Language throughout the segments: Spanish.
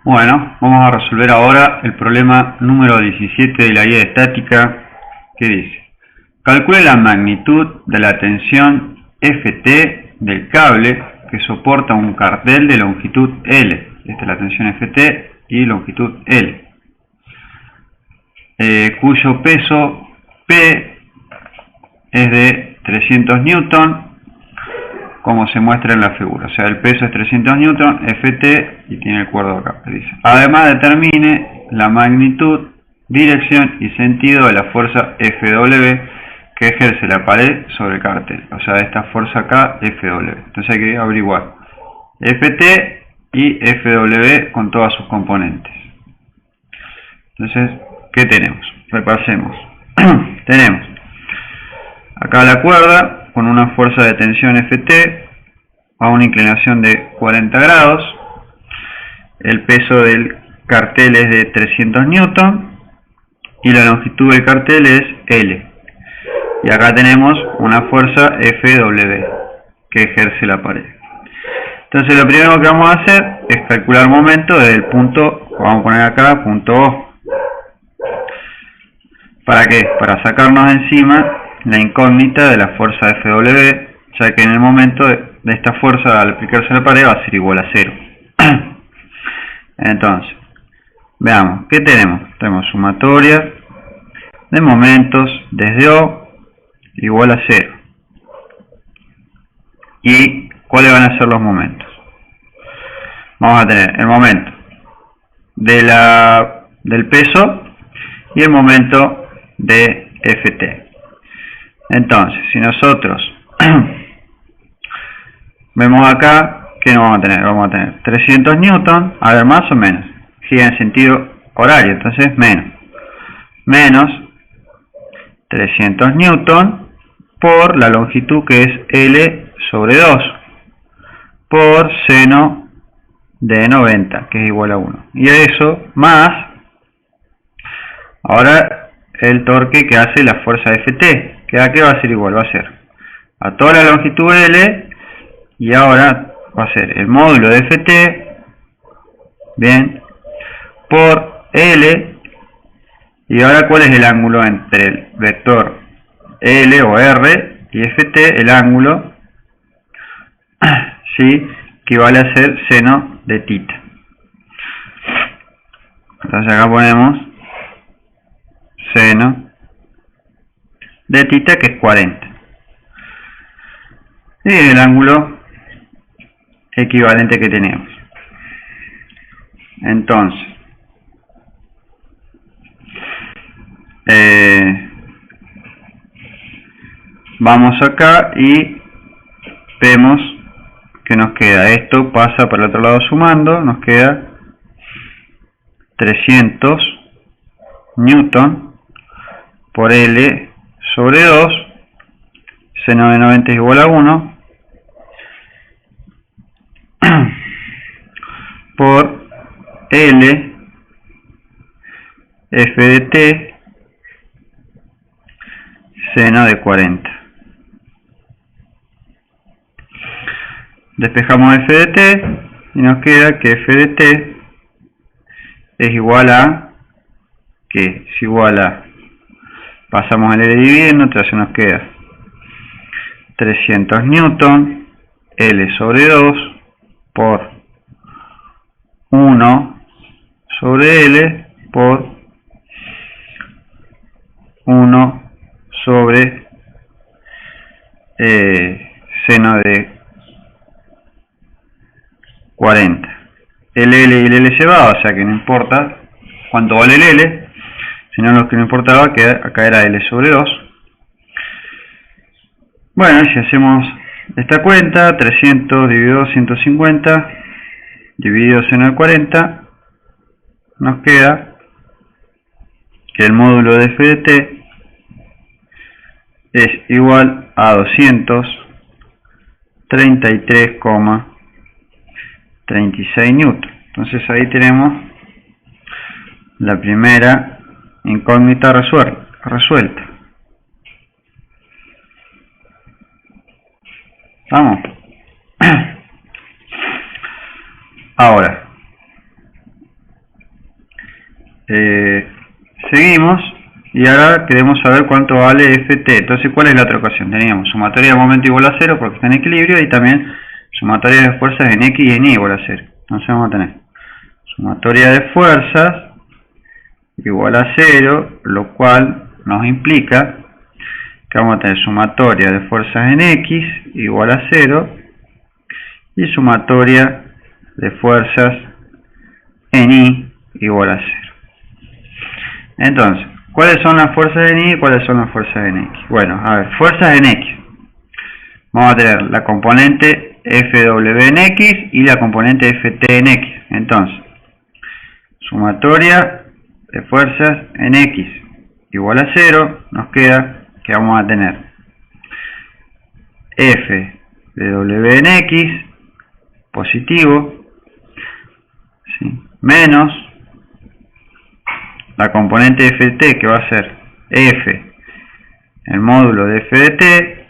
Bueno, vamos a resolver ahora el problema número 17 de la guía de estática, que dice: calcule la magnitud de la tensión Ft del cable que soporta un cartel de longitud L. Esta es la tensión Ft y longitud L, cuyo peso P es de 300 newton, como se muestra en la figura. O sea, el peso es 300 newton, Ft, y tiene el cuerdo acá. Dice: además determine la magnitud, dirección y sentido de la fuerza Fw que ejerce la pared sobre el cartel. O sea, esta fuerza acá, Fw. Entonces hay que averiguar Ft y Fw con todas sus componentes. Entonces, ¿qué tenemos? Repasemos. Tenemos acá la cuerda con una fuerza de tensión Ft a una inclinación de 40 grados. El peso del cartel es de 300 newton y la longitud del cartel es L. Y acá tenemos una fuerza Fw que ejerce la pared. Entonces lo primero que vamos a hacer es calcular momento desde el punto, vamos a poner acá, punto O. ¿Para qué? Para sacarnos de encima la incógnita de la fuerza Fw, ya que en el momento de esta fuerza al aplicarse a la pared va a ser igual a 0. Entonces, veamos, ¿qué tenemos? Tenemos sumatoria de momentos desde O igual a 0. ¿Y cuáles van a ser los momentos? Vamos a tener el momento del peso y el momento de Ft. Entonces, si nosotros vemos acá, ¿qué nos vamos a tener? Vamos a tener 300 newton, a ver, más o menos, gira en sentido horario, entonces menos 300 newton por la longitud, que es L sobre 2, por seno de 90, que es igual a 1. Y eso más, ahora el torque que hace la fuerza Ft, que a qué va a ser igual, va a ser a toda la longitud L, y ahora va a ser el módulo de Ft, bien, por L. Y ahora, ¿cuál es el ángulo entre el vector L o R y Ft? El ángulo, ¿sí?, equivale a ser seno de tita. Entonces acá ponemos seno de tita, que es 40. Y el ángulo equivalente que tenemos. Entonces, vamos acá y vemos que nos queda, esto pasa por el otro lado sumando, nos queda 300 newton por L sobre 2, seno de 90 es igual a 1, por L F de T, seno de 40. Despejamos F de T y nos queda que F de T es igual a, que es igual a, pasamos el L dividiendo, entonces nos queda 300 newton L sobre 2 por 1 sobre L por 1 sobre seno de 40. El L y el L se va, o sea que no importa cuánto vale el L, sino lo que no importaba, que acá era L sobre 2. Bueno, si hacemos esta cuenta, 300 dividido 150 dividido seno de 40, nos queda que el módulo de F de T es igual a 233,36 newton. Entonces ahí tenemos la primera incógnita resuelta. Vamos. Ahora, seguimos y ahora queremos saber cuánto vale Ft. Entonces, ¿cuál es la otra ecuación? Teníamos sumatoria de momento igual a 0 porque está en equilibrio, y también sumatoria de fuerzas en X y en Y igual a 0. Entonces vamos a tener sumatoria de fuerzas igual a 0, lo cual nos implica que vamos a tener sumatoria de fuerzas en X igual a 0 y sumatoria de fuerzas en Y igual a 0. Entonces, ¿cuáles son las fuerzas en Y y cuáles son las fuerzas en X? Bueno, a ver, fuerzas en X. Vamos a tener la componente Fw en X y la componente Ft en X. Entonces, sumatoria de fuerzas en X igual a 0, nos queda que vamos a tener Fw en X positivo, ¿sí?, menos la componente Ft, que va a ser F, el módulo de F de t,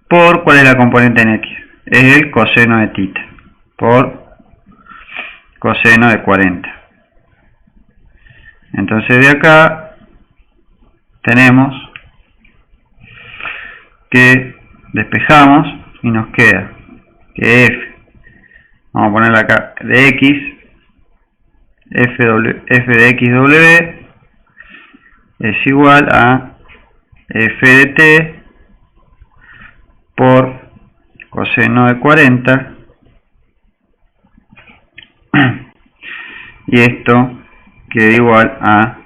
por, ¿cuál es la componente en X? Es el coseno de tita, por coseno de 40. Entonces de acá tenemos que despejamos y nos queda que F, vamos a ponerla acá, de X, F de XW es igual a F de t por coseno de 40, y esto queda igual a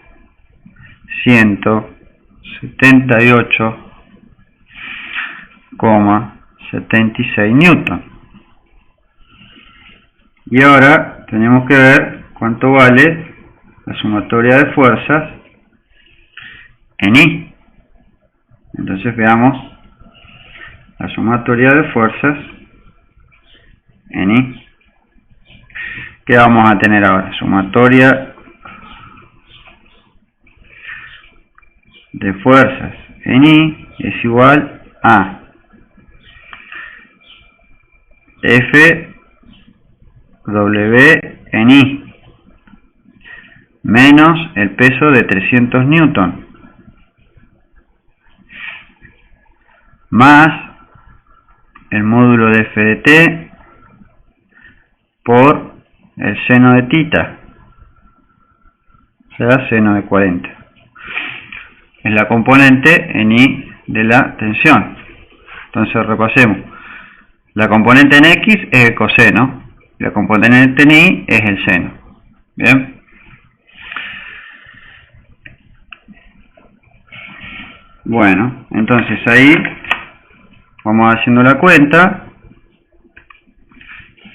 178,76 newton. Y ahora tenemos que ver cuánto vale la sumatoria de fuerzas en Y. Entonces veamos la sumatoria de fuerzas en Y. ¿Qué vamos a tener ahora? Sumatoria de fuerzas en Y es igual a Fw en Y menos el peso de 300 newton más el módulo de F de t por el seno de tita, o sea, seno de 40. Es la componente en Y de la tensión. Entonces repasemos. La componente en X es el coseno, la componente en Y es el seno. Bien. Bueno, entonces ahí vamos haciendo la cuenta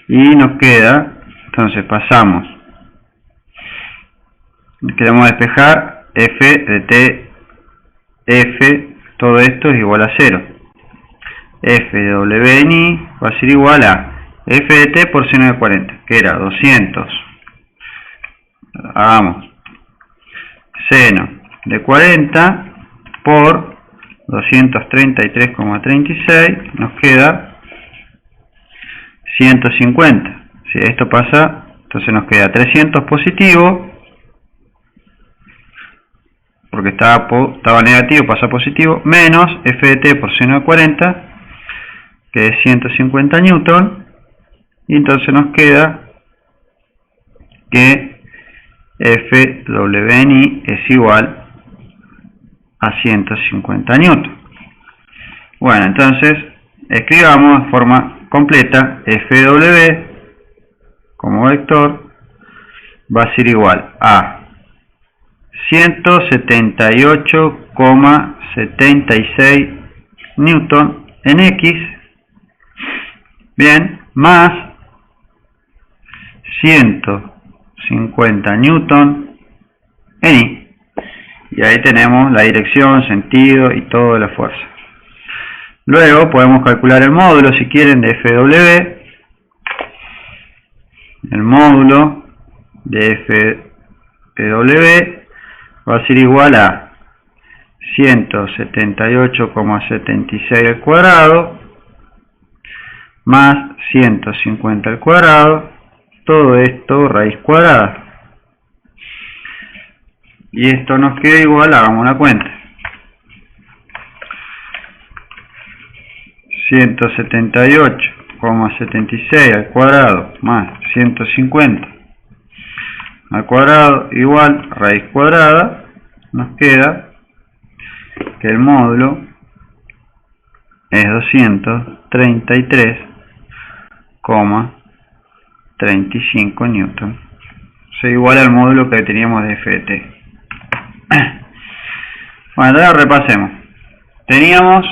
y nos queda, entonces pasamos, queremos despejar F de t, F, todo esto es igual a 0. F de W en Y va a ser igual a F de t por seno de 40, que era 200. Hagamos seno de 40 por 233,36, nos queda 150. Si esto pasa, entonces nos queda 300 positivo, porque estaba negativo, pasa positivo, menos F de t por seno de 40, que es 150 newton, y entonces nos queda que Fw en Y es igual a 150 newton. Bueno, entonces escribamos de forma completa Fw como vector va a ser igual a 178,76 newton en X, bien, más 150 newton en Y. Y ahí tenemos la dirección, sentido y todo de la fuerza. Luego podemos calcular el módulo, si quieren, de Fw. El módulo de Fw va a ser igual a 178,76 al cuadrado más 150 al cuadrado, todo esto raíz cuadrada. y esto nos queda igual, hagamos la cuenta. 178,76 al cuadrado más 150 al cuadrado igual raíz cuadrada, nos queda que el módulo es 233,35 newton. O sea, igual al módulo que teníamos de FT. Bueno, ahora repasemos. Teníamos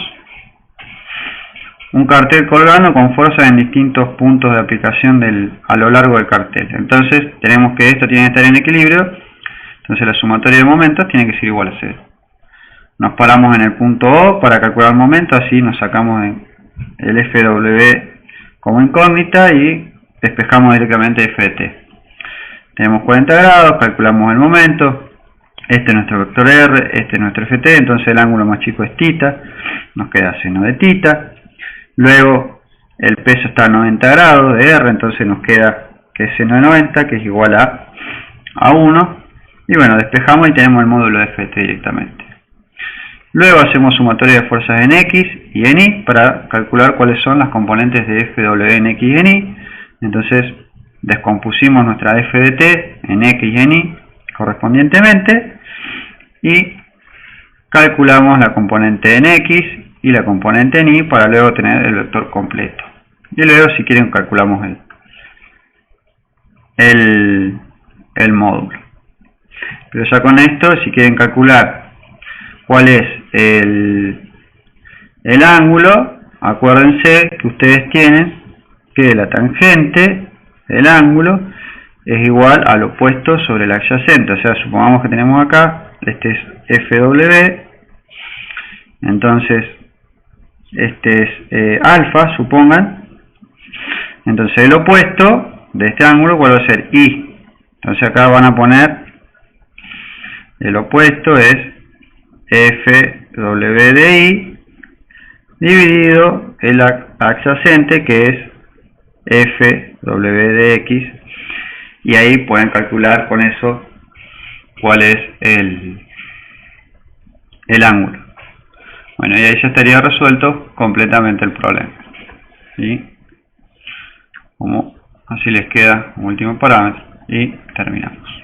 un cartel colgando con fuerza en distintos puntos de aplicación a lo largo del cartel. Entonces tenemos que esto tiene que estar en equilibrio. Entonces la sumatoria de momentos tiene que ser igual a 0. Nos paramos en el punto O para calcular el momento, así nos sacamos el FW como incógnita y despejamos directamente FT. Tenemos 40 grados, calculamos el momento. Este es nuestro vector R, este es nuestro FT, entonces el ángulo más chico es θ, nos queda seno de θ. Luego el peso está a 90 grados de R, entonces nos queda que es seno de 90, que es igual a 1. Y bueno, despejamos y tenemos el módulo de FT directamente. Luego hacemos sumatoria de fuerzas en X y en Y para calcular cuáles son las componentes de FW en X y en Y. Entonces descompusimos nuestra F de T en X y en Y correspondientemente y calculamos la componente en X y la componente en Y para luego tener el vector completo. Y luego, si quieren, calculamos el módulo. Pero ya con esto, si quieren calcular cuál es el ángulo, acuérdense que ustedes tienen que la tangente del ángulo es igual al opuesto sobre el adyacente. O sea, supongamos que tenemos acá, este es FW, entonces este es alfa, supongan. Entonces el opuesto de este ángulo, ¿cuál va a ser? Y. Entonces acá van a poner el opuesto es FW de Y dividido el adyacente, que es FW de X, y ahí pueden calcular con eso cuál es el ángulo. Bueno, y ahí ya estaría resuelto completamente el problema. ¿Sí? Como así les queda como último parámetro y terminamos.